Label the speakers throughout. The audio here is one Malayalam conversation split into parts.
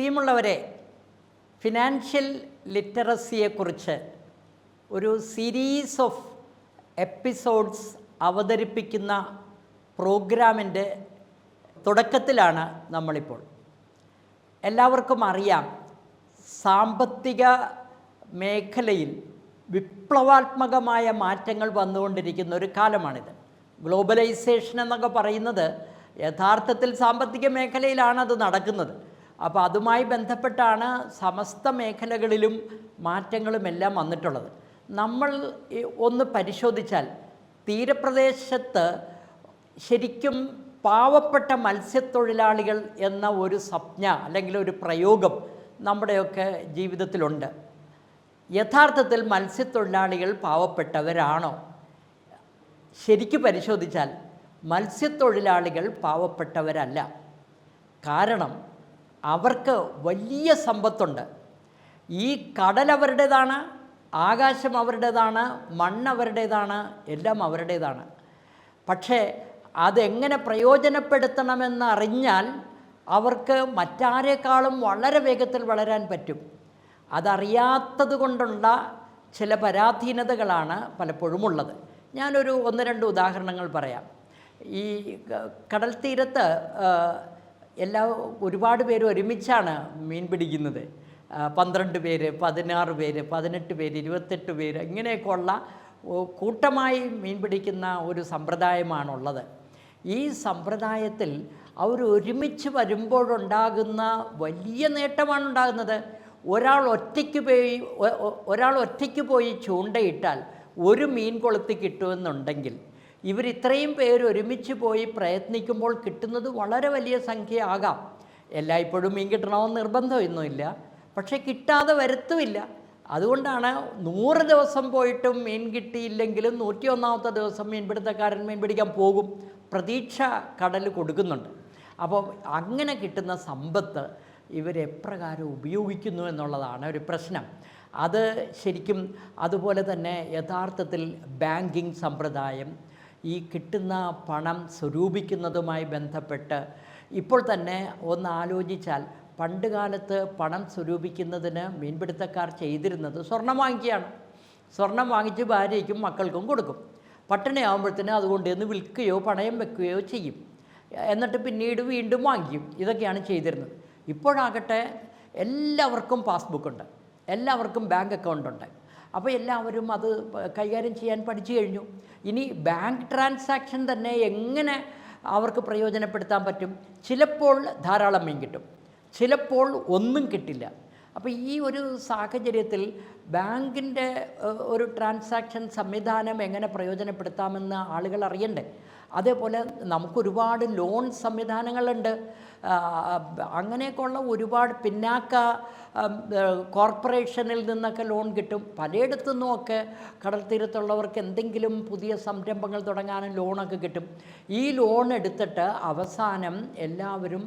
Speaker 1: പ്രിയമുള്ളവരെ, ഫിനാൻഷ്യൽ ലിറ്ററസിയെക്കുറിച്ച് ഒരു സീരീസ് ഓഫ് എപ്പിസോഡ്സ് അവതരിപ്പിക്കുന്ന പ്രോഗ്രാമിൻ്റെ തുടക്കത്തിലാണ് നമ്മളിപ്പോൾ. എല്ലാവർക്കും അറിയാം, സാമ്പത്തിക മേഖലയിൽ വിപ്ലവാത്മകമായ മാറ്റങ്ങൾ വന്നുകൊണ്ടിരിക്കുന്ന ഒരു കാലമാണിത്. ഗ്ലോബലൈസേഷൻ എന്നൊക്കെ പറയുന്നത് യഥാർത്ഥത്തിൽ സാമ്പത്തിക മേഖലയിലാണ് അത് നടക്കുന്നത്. അപ്പോൾ അതുമായി ബന്ധപ്പെട്ടാണ് സമസ്ത മേഖലകളിലും മാറ്റങ്ങളുമെല്ലാം വന്നിട്ടുള്ളത്. നമ്മൾ ഒന്ന് പരിശോധിച്ചാൽ തീരപ്രദേശത്ത് ശരിക്കും പാവപ്പെട്ട മത്സ്യത്തൊഴിലാളികൾ എന്ന ഒരു സംജ്ഞ അല്ലെങ്കിൽ ഒരു പ്രയോഗം നമ്മുടെയൊക്കെ ജീവിതത്തിലുണ്ട്. യഥാർത്ഥത്തിൽ മത്സ്യത്തൊഴിലാളികൾ പാവപ്പെട്ടവരാണോ? ശരിക്കും പരിശോധിച്ചാൽ മത്സ്യത്തൊഴിലാളികൾ പാവപ്പെട്ടവരല്ല. കാരണം അവർക്ക് വലിയ സമ്പത്തുണ്ട്. ഈ കടൽ അവരുടേതാണ്, ആകാശം അവരുടേതാണ്, മണ്ണ് അവരുടേതാണ്, എല്ലാം അവരുടേതാണ്. പക്ഷേ അതെങ്ങനെ പ്രയോജനപ്പെടുത്തണമെന്ന് അറിഞ്ഞാൽ അവർക്ക് മറ്റാരേക്കാളും വളരെ വേഗത്തിൽ വളരാൻ പറ്റും. അതറിയാത്തത് കൊണ്ടുള്ള ചില പരാധീനതകളാണ് പലപ്പോഴും ഉള്ളത്. ഞാനൊരു 1-2 ഉദാഹരണങ്ങൾ പറയാം. ഈ കടൽ തീരത്ത് ഒരുപാട് പേര് ഒരുമിച്ചാണ് മീൻ പിടിക്കുന്നത്. 12 പേര്, 16 പേര്, 18 പേര്, 28 പേര്, ഇങ്ങനെയൊക്കെയുള്ള കൂട്ടമായി മീൻ പിടിക്കുന്ന ഒരു സമ്പ്രദായമാണുള്ളത്. ഈ സമ്പ്രദായത്തിൽ അവർ ഒരുമിച്ച് വരുമ്പോഴുണ്ടാകുന്ന വലിയ നേട്ടമാണ് ഉണ്ടാകുന്നത്. ഒരാൾ ഒറ്റയ്ക്ക് പോയി ചൂണ്ടയിട്ടാൽ ഒരു മീൻ കൊളുത്തി കിട്ടുമെന്നുണ്ടെങ്കിൽ ഇവരിത്രയും പേര് ഒരുമിച്ച് പോയി പ്രയത്നിക്കുമ്പോൾ കിട്ടുന്നത് വളരെ വലിയ സംഖ്യ ആകാം. എല്ലായ്പ്പോഴും മീൻ കിട്ടണമെന്ന് നിർബന്ധമൊന്നുമില്ല, പക്ഷേ കിട്ടാതെ വരുത്തുമില്ല. അതുകൊണ്ടാണ് 100 ദിവസം പോയിട്ടും മീൻ കിട്ടിയില്ലെങ്കിലും 101ാമത്തെ ദിവസം മീൻപിടുത്തക്കാരൻ മീൻ പിടിക്കാൻ പോകും. പ്രതീക്ഷ കടൽ കൊടുക്കുന്നുണ്ട്. അപ്പോൾ അങ്ങനെ കിട്ടുന്ന സമ്പത്ത് ഇവരെപ്രകാരം ഉപയോഗിക്കുന്നു എന്നുള്ളതാണ് ഒരു പ്രശ്നം. അത് ശരിക്കും അതുപോലെ തന്നെ യഥാർത്ഥത്തിൽ ബാങ്കിങ് സമ്പ്രദായം, ഈ കിട്ടുന്ന പണം സ്വരൂപിക്കുന്നതുമായി ബന്ധപ്പെട്ട് ഇപ്പോൾ തന്നെ ഒന്ന് ആലോചിച്ചാൽ, പണ്ട് കാലത്ത് പണം സ്വരൂപിക്കുന്നതിന് മീൻപിടുത്തക്കാർ ചെയ്തിരുന്നത് സ്വർണം വാങ്ങിക്കുകയാണ്. സ്വർണം വാങ്ങിച്ച് ഭാര്യയ്ക്കും മക്കൾക്കും കൊടുക്കും. പട്ടിണിയാകുമ്പോഴത്തേനും അതുകൊണ്ട് നിന്ന് വിൽക്കുകയോ പണയം വെക്കുകയോ ചെയ്യും. എന്നിട്ട് പിന്നീട് വീണ്ടും വാങ്ങിക്കും. ഇതൊക്കെയാണ് ചെയ്തിരുന്നത്. ഇപ്പോഴാകട്ടെ എല്ലാവർക്കും പാസ്ബുക്കുണ്ട്, എല്ലാവർക്കും ബാങ്ക് അക്കൗണ്ടുണ്ട്. അപ്പോൾ എല്ലാവരും അത് കൈകാര്യം ചെയ്യാൻ പഠിച്ചു കഴിഞ്ഞു. ഇനി ബാങ്ക് ട്രാൻസാക്ഷൻ തന്നെ എങ്ങനെ അവർക്ക് പ്രയോജനപ്പെടുത്താൻ പറ്റും? ചിലപ്പോൾ ധാരാളം മീൻ കിട്ടും, ചിലപ്പോൾ ഒന്നും കിട്ടില്ല. അപ്പോൾ ഈ ഒരു സാഹചര്യത്തിൽ ബാങ്കിൻ്റെ ഒരു ട്രാൻസാക്ഷൻ സംവിധാനം എങ്ങനെ പ്രയോജനപ്പെടുത്താമെന്ന് ആളുകൾ അറിയണ്ടേ? അതേപോലെ നമുക്കൊരുപാട് ലോൺ സംവിധാനങ്ങളുണ്ട്. അങ്ങനെയൊക്കെയുള്ള ഒരുപാട് പിന്നാക്ക കോർപ്പറേഷനിൽ നിന്നൊക്കെ ലോൺ കിട്ടും. പലയിടത്തു നിന്നുമൊക്കെ കടൽ തീരത്തുള്ളവർക്ക് എന്തെങ്കിലും പുതിയ സംരംഭങ്ങൾ തുടങ്ങാനും ലോണൊക്കെ കിട്ടും. ഈ ലോൺ എടുത്തിട്ട് അവസാനം എല്ലാവരും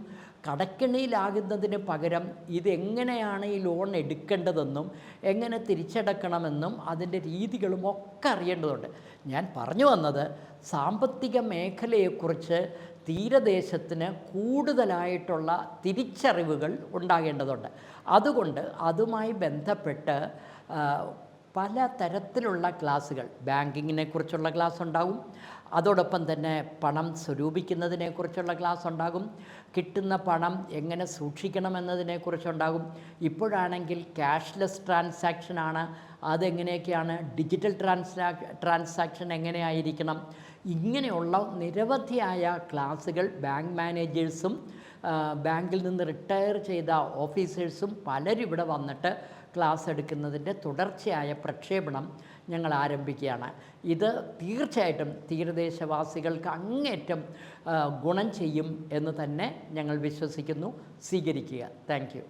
Speaker 1: കടക്കെണിയിലാകുന്നതിന് പകരം ഇതെങ്ങനെയാണ് ഈ ലോൺ എടുക്കേണ്ടതെന്നും എങ്ങനെ തിരിച്ചടക്കണമെന്നും അതിൻ്റെ രീതികളും ഒക്കെ അറിയേണ്ടതുണ്ട്. ഞാൻ പറഞ്ഞു വന്നത്, സാമ്പത്തിക മേഖലയെക്കുറിച്ച് തീരദേശത്തിന് കൂടുതലായിട്ടുള്ള തിരിച്ചറിവുകൾ ഉണ്ടാകേണ്ടതുണ്ട്. അതുകൊണ്ട് അതുമായി ബന്ധപ്പെട്ട് പല തരത്തിലുള്ള ക്ലാസ്സുകൾ, ബാങ്കിങ്ങിനെക്കുറിച്ചുള്ള ക്ലാസ് ഉണ്ടാകും, അതോടൊപ്പം തന്നെ പണം സ്വരൂപിക്കുന്നതിനെക്കുറിച്ചുള്ള ക്ലാസ് ഉണ്ടാകും, കിട്ടുന്ന പണം എങ്ങനെ സൂക്ഷിക്കണമെന്നതിനെക്കുറിച്ചുണ്ടാകും. ഇപ്പോഴാണെങ്കിൽ ക്യാഷ്ലെസ് ട്രാൻസാക്ഷനാണ്, അതെങ്ങനെയൊക്കെയാണ്, ഡിജിറ്റൽ ട്രാൻസാക്ഷൻ എങ്ങനെയായിരിക്കണം, ഇങ്ങനെയുള്ള നിരവധിയായ ക്ലാസ്സുകൾ ബാങ്ക് മാനേജേഴ്സും ബാങ്കിൽ നിന്ന് റിട്ടയർ ചെയ്ത ഓഫീസേഴ്സും പലരും ഇവിടെ വന്നിട്ട് ക്ലാസ് എടുക്കുന്നതിൻ്റെ തുടർച്ചയായ പ്രക്ഷേപണം ഞങ്ങൾ ആരംഭിക്കുകയാണ്. ഇത് തീർച്ചയായിട്ടും തീരദേശവാസികൾക്ക് അങ്ങേയറ്റം ഗുണം ചെയ്യും എന്ന് തന്നെ ഞങ്ങൾ വിശ്വസിക്കുന്നു. സ്വീകരിക്കുക. Thank you.